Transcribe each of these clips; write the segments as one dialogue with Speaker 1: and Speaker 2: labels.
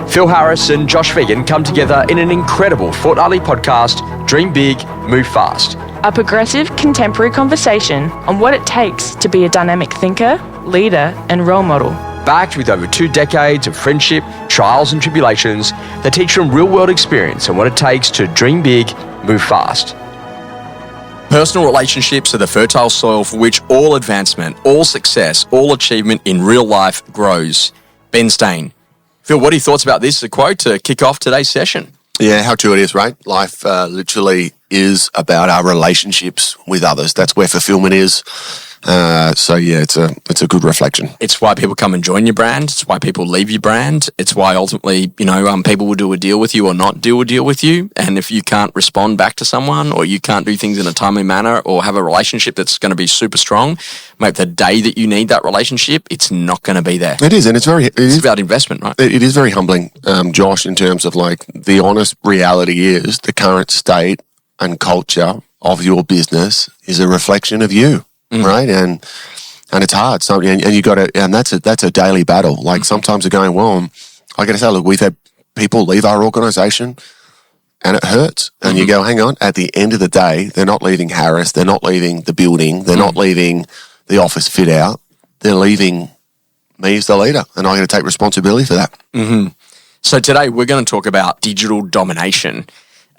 Speaker 1: Phil Harris and Josh Phegan come together in an incredible fortnightly podcast, Dream Big, Move Fast.
Speaker 2: A progressive, contemporary conversation on what it takes to be a dynamic thinker, leader, and role model.
Speaker 1: Backed with over 2 decades of friendship, trials and tribulations that teach from real-world experience and what it takes to dream big, move fast. Personal relationships are the fertile soil for which all advancement, all success, all achievement in real life grows. Ben Stein. Phil, what are your thoughts about this as a quote to kick off today's session?
Speaker 3: Yeah, how true it is, right? Life literally is about our relationships with others. That's where fulfillment is. So yeah, it's a good reflection.
Speaker 1: It's why people come and join your brand. It's why people leave your brand. It's why ultimately, people will do a deal with you or not do a deal with you. And if you can't respond back to someone, or you can't do things in a timely manner, or have a relationship that's going to be super strong, mate, the day that you need that relationship, it's not going to be there.
Speaker 3: It is, and it's
Speaker 1: about investment, right?
Speaker 3: It is very humbling, Josh, in terms of like the honest reality is the current state and culture of your business is a reflection of you. Right, and it's hard. So and you got to, and that's a daily battle. Like sometimes they're going, well, I got to say, look, we've had people leave our organisation, and it hurts. And you go, hang on. At the end of the day, they're not leaving Harris. They're not leaving the building. They're not leaving the office fit out. They're leaving me as the leader, and I got to take responsibility for that.
Speaker 1: Mm-hmm. So today we're going to talk about digital domination.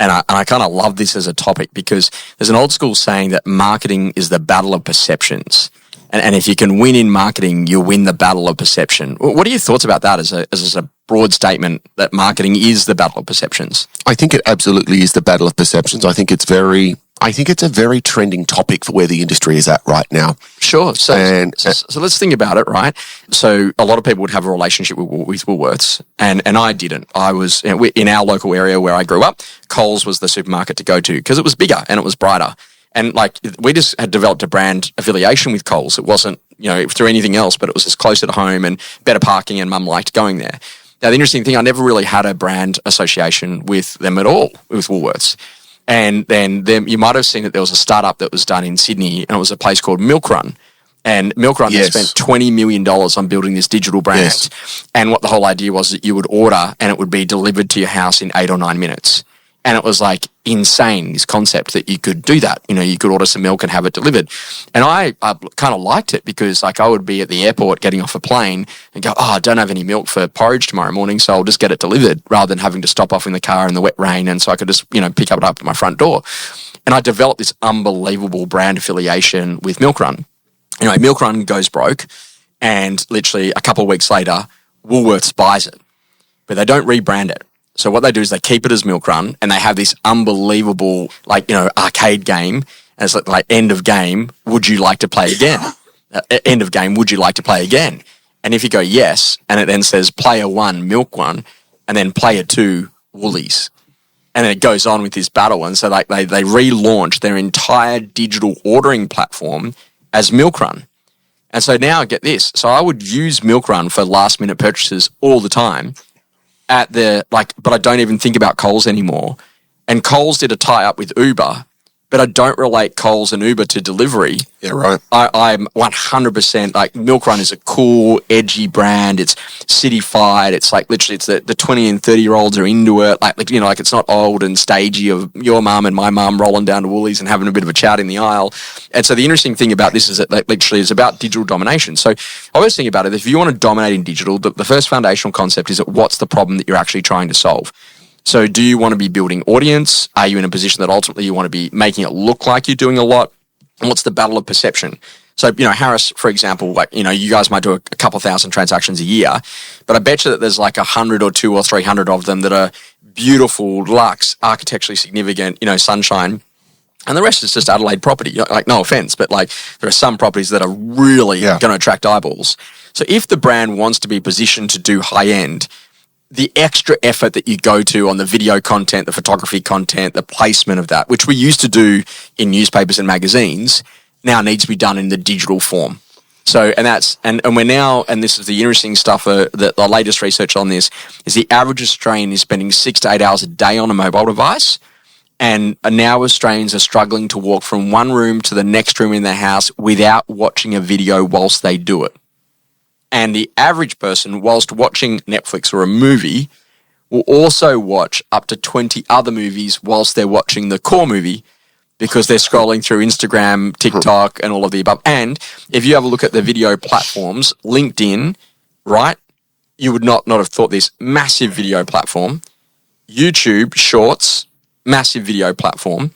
Speaker 1: And I kind of love this as a topic because there's an old school saying that marketing is the battle of perceptions. And if you can win in marketing, you'll win the battle of perception. What are your thoughts about that as a broad statement that marketing is the battle of perceptions?
Speaker 3: I think it absolutely is the battle of perceptions. I think it's a very trending topic for where the industry is at right now.
Speaker 1: Sure. So let's think about it, right? So a lot of people would have a relationship with Woolworths, and I didn't. I was in our local area where I grew up. Coles was the supermarket to go to because it was bigger and it was brighter. And like we just had developed a brand affiliation with Coles. It wasn't through anything else, but it was just closer to home and better parking, and Mum liked going there. Now the interesting thing, I never really had a brand association with them at all, with Woolworths. And then you might have seen that there was a startup that was done in Sydney, and it was a place called Milk Run. And Milk Run spent $20 million on building this digital brand. Yes. And what the whole idea was that you would order and it would be delivered to your house in 8 or 9 minutes. And it was like insane, this concept that you could do that. You could order some milk and have it delivered. And I kind of liked it because like I would be at the airport getting off a plane and go, I don't have any milk for porridge tomorrow morning, so I'll just get it delivered rather than having to stop off in the car in the wet rain. And so I could just, pick it up at my front door. And I developed this unbelievable brand affiliation with Milk Run. Anyway, Milk Run goes broke, and literally a couple of weeks later, Woolworths buys it, but they don't rebrand it. So what they do is they keep it as Milk Run, and they have this unbelievable, arcade game. And it's like end of game, would you like to play again? End of game, would you like to play again? And if you go yes, and it then says player 1, Milk Run, and then player 2, Woolies. And then it goes on with this battle. And so they relaunch their entire digital ordering platform as Milk Run. And so now get this. So I would use Milk Run for last minute purchases all the time. But I don't even think about Coles anymore. And Coles did a tie-up with Uber, but I don't relate Coles and Uber to delivery.
Speaker 3: Yeah, right.
Speaker 1: I'm 100% like Milk Run is a cool, edgy brand. It's city-fied. It's like literally it's the 20 and 30-year-olds are into it. Like it's not old and stagey of your mum and my mum rolling down to Woolies and having a bit of a chat in the aisle. And so the interesting thing about this is that literally it's about digital domination. So I always think about it. If you want to dominate in digital, the first foundational concept is that what's the problem that you're actually trying to solve? So do you want to be building audience? Are you in a position that ultimately you want to be making it look like you're doing a lot? And what's the battle of perception? So, Harris, for example, you guys might do a couple thousand transactions a year, but I bet you that there's like 100 or 200 or 300 of them that are beautiful, luxe, architecturally significant, sunshine. And the rest is just Adelaide property. Like, no offense, but like there are some properties that are really going to attract eyeballs. So if the brand wants to be positioned to do high end, the extra effort that you go to on the video content, the photography content, the placement of that, which we used to do in newspapers and magazines, now needs to be done in the digital form. So, and we're now, and this is the interesting stuff, the latest research on this is the average Australian is spending 6 to 8 hours a day on a mobile device. And now Australians are struggling to walk from one room to the next room in their house without watching a video whilst they do it. And the average person, whilst watching Netflix or a movie, will also watch up to 20 other movies whilst they're watching the core movie because they're scrolling through Instagram, TikTok, and all of the above. And if you have a look at the video platforms, LinkedIn, right, you would not have thought this, massive video platform. YouTube, Shorts, massive video platform.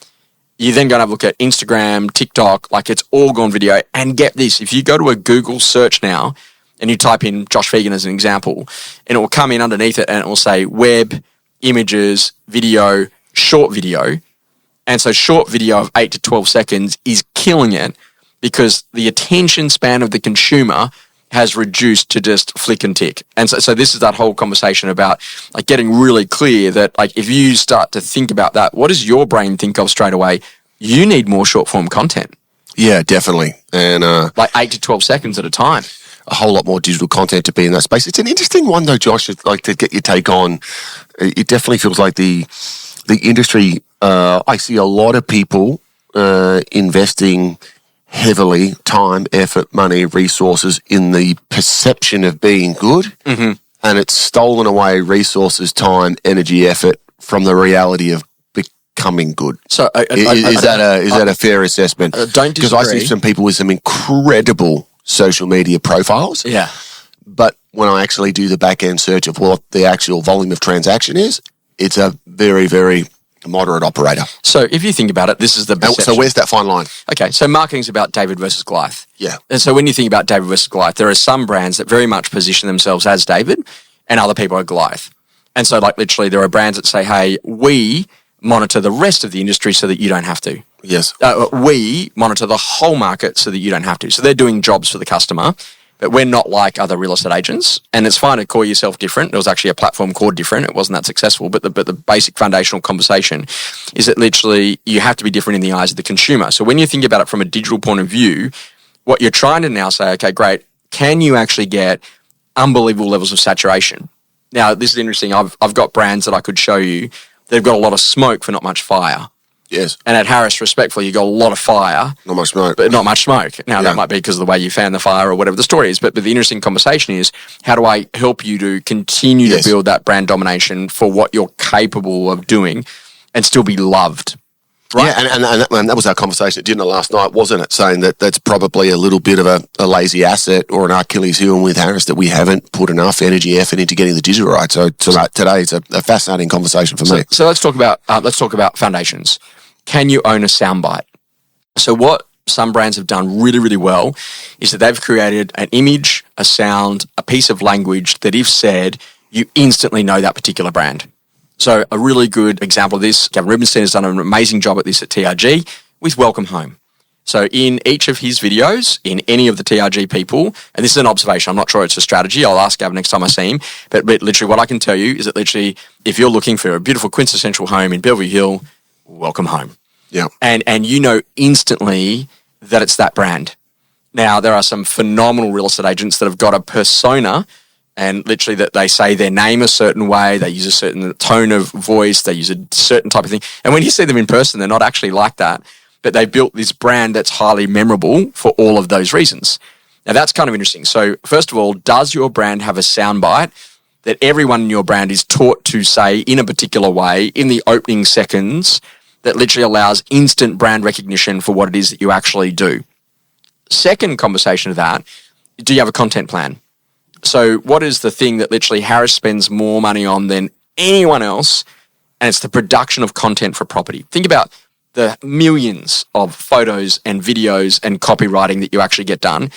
Speaker 1: You then go and have a look at Instagram, TikTok, like it's all gone video. And get this, if you go to a Google search now and you type in Josh Phegan as an example, and it will come in underneath it and it will say web, images, video, short video. And so short video of 8 to 12 seconds is killing it because the attention span of the consumer has reduced to just flick and tick. And so this is that whole conversation about like getting really clear that like if you start to think about that, what does your brain think of straight away? You need more short form content.
Speaker 3: Yeah, definitely. And
Speaker 1: like 8 to 12 seconds at a time.
Speaker 3: A whole lot more digital content to be in that space. It's an interesting one though, Josh, I'd like to get your take on. It definitely feels like the industry, I see a lot of people investing heavily time, effort, money, resources in the perception of being good, and it's stolen away resources, time, energy, effort from the reality of becoming good.
Speaker 1: So
Speaker 3: is that a fair assessment?
Speaker 1: Don't disagree.
Speaker 3: Because I see some people with some incredible social media profiles.
Speaker 1: Yeah.
Speaker 3: But when I actually do the back end search of what the actual volume of transaction is, it's a very, very moderate operator.
Speaker 1: So if you think about it, this is the perception.
Speaker 3: So where's that fine line?
Speaker 1: Okay, so marketing's about David versus Goliath.
Speaker 3: Yeah.
Speaker 1: And so when you think about David versus Goliath, there are some brands that very much position themselves as David and other people are Goliath. And so like literally there are brands that say, hey, we monitor the rest of the industry so that you don't have to.
Speaker 3: Yes.
Speaker 1: We monitor the whole market so that you don't have to. So they're doing jobs for the customer, but we're not like other real estate agents. And it's fine to call yourself different. There was actually a platform called Different. It wasn't that successful, but the basic foundational conversation is that literally you have to be different in the eyes of the consumer. So when you think about it from a digital point of view, what you're trying to now say, okay, great, can you actually get unbelievable levels of saturation? Now, this is interesting. I've got brands that I could show you. They've got a lot of smoke for not much fire.
Speaker 3: Yes.
Speaker 1: And at Harris, respectfully, you got a lot of fire.
Speaker 3: Not much smoke.
Speaker 1: But not much smoke. Now, that might be because of the way you fan the fire or whatever the story is. But the interesting conversation is, how do I help you to continue to build that brand domination for what you're capable of doing and still be loved? Right?
Speaker 3: Yeah, and that was our conversation at dinner last night, wasn't it? Saying that that's probably a little bit of a lazy asset or an Achilles heel with Harris that we haven't put enough energy, effort into getting the digital right. So today it's a fascinating conversation for me.
Speaker 1: So let's talk about foundations. Can you own a soundbite? So what some brands have done really, really well is that they've created an image, a sound, a piece of language that if said, you instantly know that particular brand. So a really good example of this, Gavin Rubinstein has done an amazing job at this at TRG with Welcome Home. So in each of his videos, in any of the TRG people, and this is an observation, I'm not sure it's a strategy, I'll ask Gavin next time I see him, but literally what I can tell you is that literally if you're looking for a beautiful quintessential home in Bellevue Hill, Welcome Home.
Speaker 3: Yeah.
Speaker 1: And you know instantly that it's that brand. Now, there are some phenomenal real estate agents that have got a persona and literally that they say their name a certain way, they use a certain tone of voice, they use a certain type of thing. And when you see them in person, they're not actually like that, but they built this brand that's highly memorable for all of those reasons. Now, that's kind of interesting. So, first of all, does your brand have a soundbite that everyone in your brand is taught to say in a particular way in the opening seconds that literally allows instant brand recognition for what it is that you actually do? Second conversation of that, do you have a content plan? So what is the thing that literally Harris spends more money on than anyone else? And it's the production of content for property. Think about the millions of photos and videos and copywriting that you actually get done.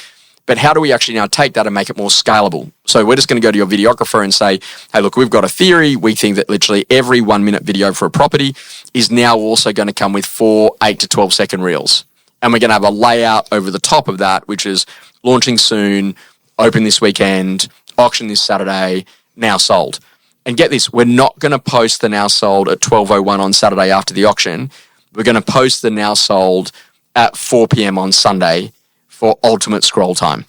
Speaker 1: But how do we actually now take that and make it more scalable? So we're just going to go to your videographer and say, hey, look, we've got a theory. We think that literally every 1 minute video for a property is now also going to come with 4 8 to 12 second reels. And we're going to have a layout over the top of that, which is launching soon, open this weekend, auction this Saturday, now sold. And get this, we're not going to post the now sold at 12:01 on Saturday after the auction. We're going to post the now sold at 4 p.m. on Sunday for ultimate scroll time.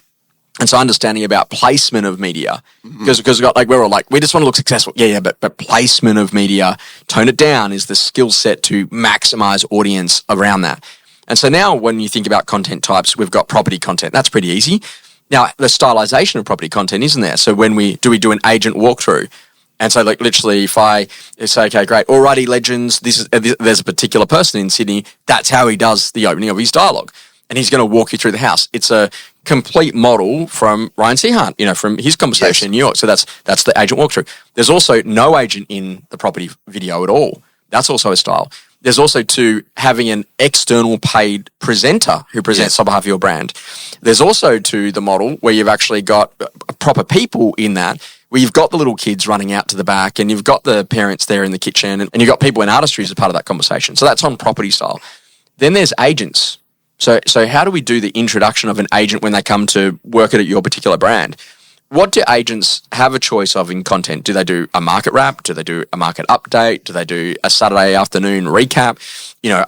Speaker 1: And so understanding about placement of media, because we're all like, we just want to look successful. Yeah, but placement of media, tone it down is the skill set to maximize audience around that. And so now when you think about content types, we've got property content. That's pretty easy. Now, the stylization of property content isn't there. So when we do an agent walkthrough, And so, like, literally, if I say, okay, great, alrighty, legends, there's a particular person in Sydney, that's how he does the opening of his dialogue. And he's going to walk you through the house. It's a complete model from Ryan Seahant, from his conversation in New York. So that's the agent walkthrough. There's also no agent in the property video at all. That's also a style. There's also having an external paid presenter who presents on behalf of your brand. There's also the model where you've actually got proper people in that, where you've got the little kids running out to the back and you've got the parents there in the kitchen and you've got people in artistry as a part of that conversation. So that's on property style. Then there's agents. So how do we do the introduction of an agent when they come to work at your particular brand? What do agents have a choice of in content? Do they do a market wrap? Do they do a market update? Do they do a Saturday afternoon recap?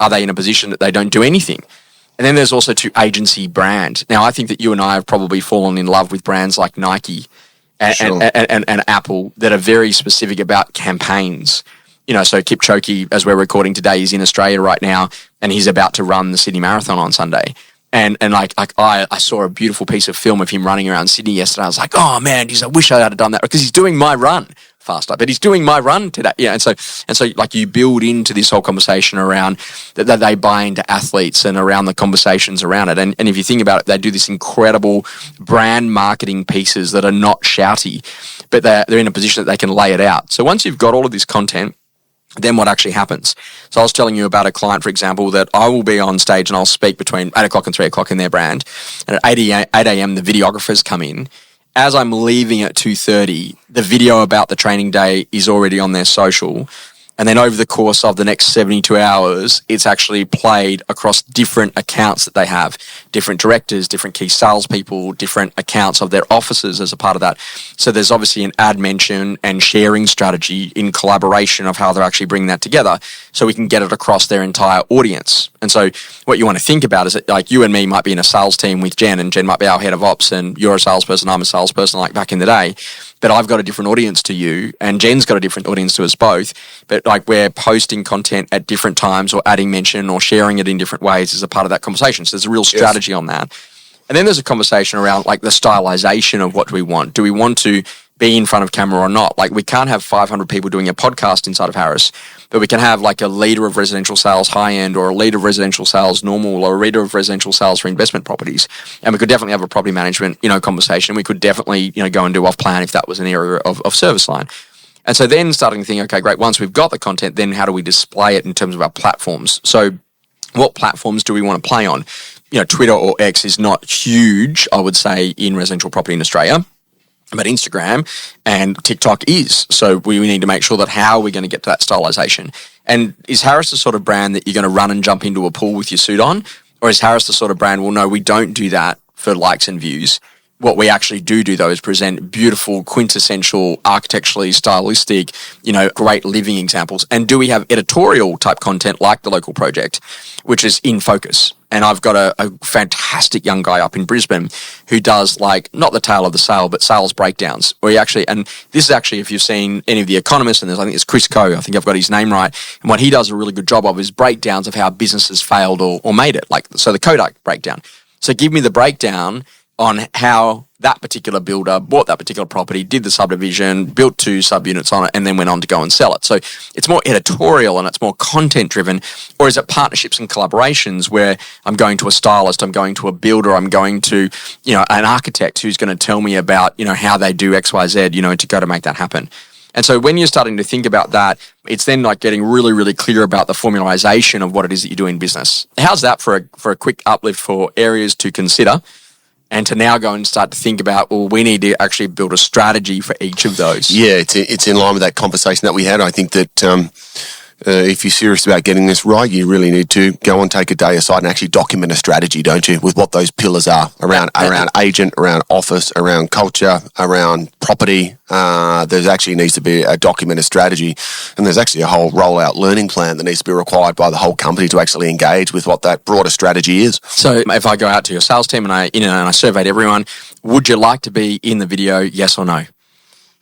Speaker 1: Are they in a position that they don't do anything? And then there's also agency brand. Now, I think that you and I have probably fallen in love with brands like Nike and Apple that are very specific about campaigns. So Kipchoge, as we're recording today, is in Australia right now, and he's about to run the Sydney Marathon on Sunday. And I saw a beautiful piece of film of him running around Sydney yesterday. I was like, oh man, I wish I had done that, because he's doing my run faster, but he's doing my run today. Yeah. And so like you build into this whole conversation around that they buy into athletes and around the conversations around it. And if you think about it, they do this incredible brand marketing pieces that are not shouty, but they're in a position that they can lay it out. So once you've got all of this content, then what actually happens? So I was telling you about a client, for example, that I will be on stage and I'll speak between 8 o'clock and 3 o'clock in their brand. And at 8 a.m., the videographers come in. As I'm leaving at 2:30, the video about the training day is already on their social. And then over the course of the next 72 hours, it's actually played across different accounts that they have, different directors, different key salespeople, different accounts of their offices as a part of that. So there's obviously an ad mention and sharing strategy in collaboration of how they're actually bringing that together so we can get it across their entire audience. And so what you want to think about is that, like, you and me might be in a sales team with Jen, and Jen might be our head of ops, and you're a salesperson, I'm a salesperson, like back in the day. But I've got a different audience to you, and Jen's got a different audience to us both. But like, we're posting content at different times or adding mention or sharing it in different ways as a part of that conversation. So there's a real strategy on that. And then there's a conversation around like the stylization of what do we want? Do we want to be in front of camera or not? Like, we can't have 500 people doing a podcast inside of Harris, but we can have like a leader of residential sales high end, or a leader of residential sales normal, or a leader of residential sales for investment properties. And we could definitely have a property management, conversation. We could definitely, go and do off plan if that was an area of service line. And so then starting to think, okay, great, once we've got the content, then how do we display it in terms of our platforms? So what platforms do we want to play on? Twitter or X is not huge, I would say, in residential property in Australia. But Instagram and TikTok is. So we need to make sure that how we're going to get to that stylization. And is Harris the sort of brand that you're going to run and jump into a pool with your suit on? Or is Harris the sort of brand, well, no, we don't do that for likes and views. What we actually do though is present beautiful, quintessential, architecturally stylistic, great living examples. And do we have editorial type content like The Local Project, which is in focus? And I've got a fantastic young guy up in Brisbane who does, like, not the tale of the sale, but sales breakdowns. Where he actually, and this is actually, if you've seen any of The Economist, and I think it's Chris Coe, I think I've got his name right. And what he does a really good job of is breakdowns of how businesses failed or made it. Like, so the Kodak breakdown. So give me the breakdown on how that particular builder bought that particular property, did the subdivision, built 2 subunits on it, and then went on to go and sell it. So it's more editorial and it's more content driven. Or is it partnerships and collaborations where I'm going to a stylist, I'm going to a builder, I'm going to, an architect who's going to tell me about, how they do X, Y, Z, to go to make that happen. And so when you're starting to think about that, it's then like getting really, really clear about the formalization of what it is that you do in business. How's that for a quick uplift for areas to consider? And to now go and start to think about, well, we need to actually build a strategy for each of those.
Speaker 3: Yeah, it's in line with that conversation that we had. I think that if you're serious about getting this right, you really need to go and take a day aside and actually document a strategy, don't you, with what those pillars are around agent, around office, around culture, around property. There's actually needs to be a documented strategy, and there's actually a whole rollout learning plan that needs to be required by the whole company to actually engage with what that broader strategy is.
Speaker 1: So if I go out to your sales team and I surveyed everyone, would you like to be in the video, yes or no?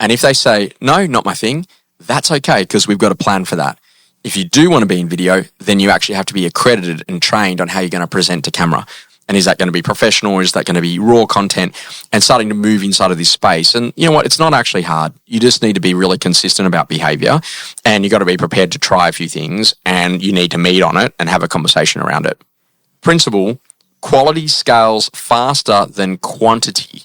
Speaker 1: And if they say, no, not my thing, that's okay, because we've got a plan for that. If you do want to be in video, then you actually have to be accredited and trained on how you're going to present to camera. And is that going to be professional or is that going to be raw content? And starting to move inside of this space. And you know what? It's not actually hard. You just need to be really consistent about behavior, and you got to be prepared to try a few things, and you need to meet on it and have a conversation around it. Principle: quality scales faster than quantity.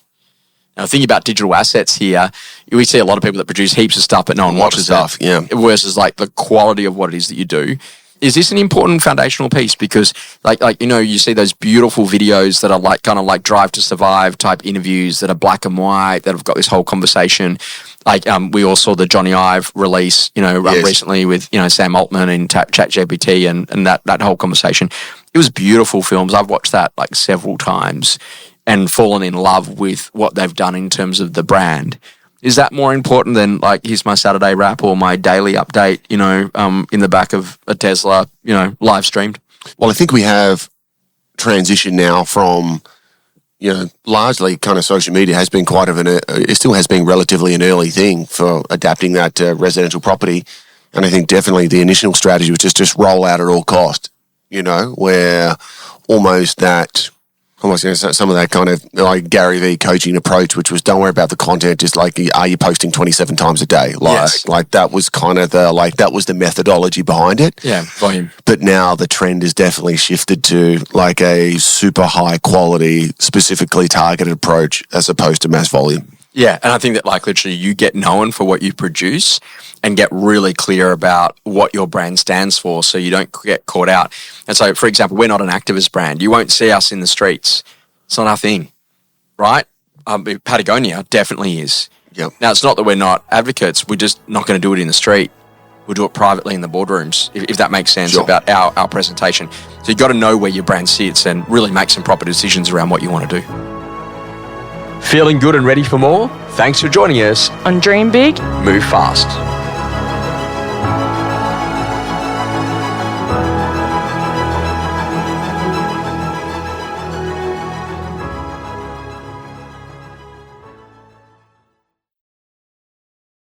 Speaker 1: Now, thinking about digital assets here, we see a lot of people that produce heaps of stuff, but no one watches
Speaker 3: stuff,
Speaker 1: it.
Speaker 3: yeah.
Speaker 1: Versus like the quality of what it is that you do. Is this an important foundational piece? Because you see those beautiful videos that are like kind of like Drive to Survive type interviews that are black and white, that have got this whole conversation. Like we all saw the Johnny Ive release, recently with, Sam Altman and ChatGPT and that whole conversation. It was beautiful films. I've watched that like several times and fallen in love with what they've done in terms of the brand. Is that more important than like, here's my Saturday wrap or my daily update, in the back of a Tesla, live streamed?
Speaker 3: Well, I think we have transitioned now from, largely kind of social media has been it still has been relatively an early thing for adapting that to residential property. And I think definitely the initial strategy was just roll out at all cost, where some of that kind of like Gary Vee coaching approach, which was don't worry about the content, just like, are you posting 27 times a day? Like that was kind of that was the methodology behind it.
Speaker 1: Yeah, volume.
Speaker 3: But now the trend has definitely shifted to like a super high quality, specifically targeted approach as opposed to mass volume.
Speaker 1: Yeah, and I think that like literally you get known for what you produce and get really clear about what your brand stands for so you don't get caught out. And so, for example, we're not an activist brand. You won't see us in the streets. It's not our thing, right? Patagonia definitely is.
Speaker 3: Yep.
Speaker 1: Now, it's not that we're not advocates. We're just not going to do it in the street. We'll do it privately in the boardrooms, if that makes sense,
Speaker 3: sure.
Speaker 1: About our presentation. So you've got to know where your brand sits and really make some proper decisions around what you want to do. Feeling good and ready for more? Thanks for joining us
Speaker 2: On Dream Big,
Speaker 1: Move Fast.